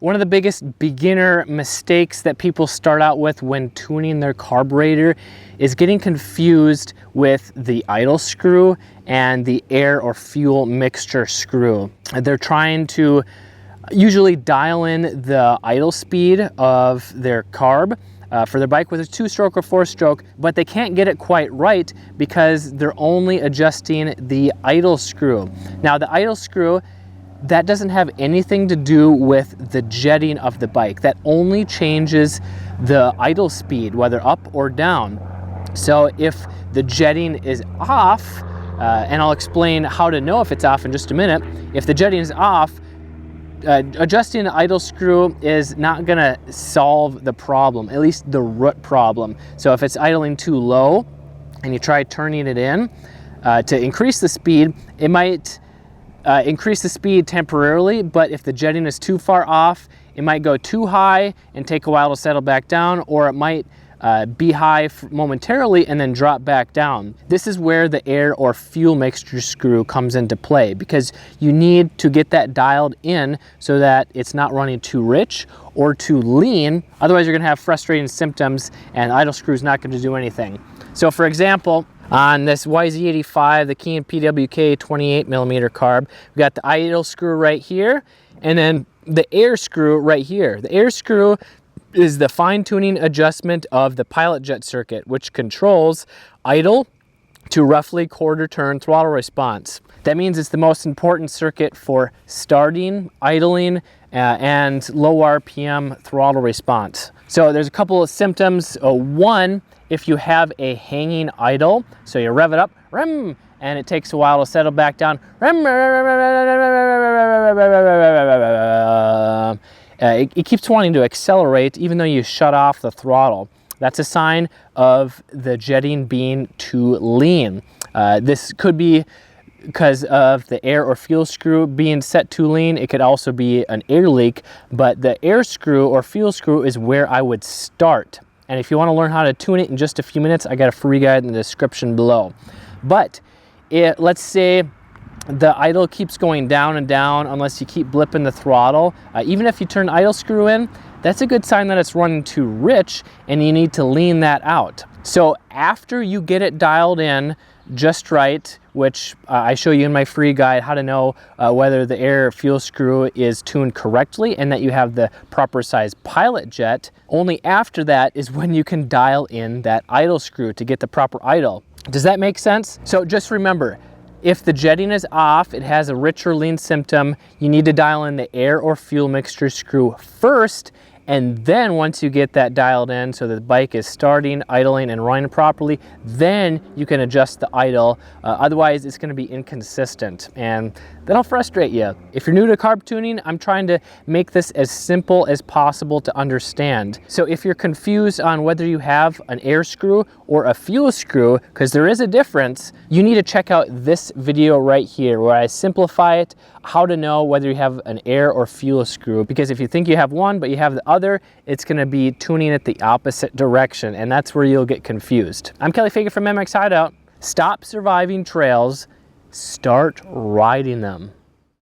One of the biggest beginner mistakes that people start out with when tuning their carburetor is getting confused with the idle screw and the air or fuel mixture screw. They're trying to usually dial in the idle speed of their carb for their bike with a 2-stroke or 4-stroke, but they can't get it quite right because they're only adjusting the idle screw. Now the idle screw, that doesn't have anything to do with the jetting of the bike. That only changes the idle speed, whether up or down. So if the jetting is off, and I'll explain how to know if it's off in just a minute. If the jetting is off, adjusting the idle screw is not gonna solve the problem, at least the root problem. So if it's idling too low and you try turning it in to increase the speed, it might increase the speed temporarily, but if the jetting is too far off, it might go too high and take a while to settle back down, or it might be high momentarily and then drop back down. This is where the air or fuel mixture screw comes into play, because you need to get that dialed in so that it's not running too rich or too lean. Otherwise you're gonna have frustrating symptoms and idle screw is not gonna do anything. So for example, on this YZ85, the Keen PWK 28mm carb, we got the idle screw right here, and then the air screw right here. The air screw is the fine-tuning adjustment of the pilot jet circuit, which controls idle to roughly quarter-turn throttle response. That means it's the most important circuit for starting, idling, and low RPM throttle response. So there's a couple of symptoms. One, if you have a hanging idle, so you rev it up, and it takes a while to settle back down, it keeps wanting to accelerate even though you shut off the throttle. That's a sign of the jetting being too lean. This could be because of the air or fuel screw being set too lean. It could also be an air leak, but the air screw or fuel screw is where I would start. And if you want to learn how to tune it in just a few minutes, I got a free guide in the description below. But let's say the idle keeps going down and down unless you keep blipping the throttle. Even if you turn the idle screw in, that's a good sign that it's running too rich and you need to lean that out. So after you get it dialed in just right, which I show you in my free guide how to know whether the air or fuel screw is tuned correctly and that you have the proper size pilot jet, only after that is when you can dial in that idle screw to get the proper idle. Does that make sense? So just remember, if the jetting is off, it has a rich or lean symptom, you need to dial in the air or fuel mixture screw first, and then once you get that dialed in so that the bike is starting, idling, and running properly, then you can adjust the idle. Otherwise, it's gonna be inconsistent, and that'll frustrate you. If you're new to carb tuning, I'm trying to make this as simple as possible to understand. So if you're confused on whether you have an air screw or a fuel screw, because there is a difference, you need to check out this video right here where I simplify it, how to know whether you have an air or fuel screw. Because if you think you have one but you have the other, it's gonna be tuning it the opposite direction, and that's where you'll get confused. I'm Kelly Fagan from MXHideout. Stop surviving trails, start riding them.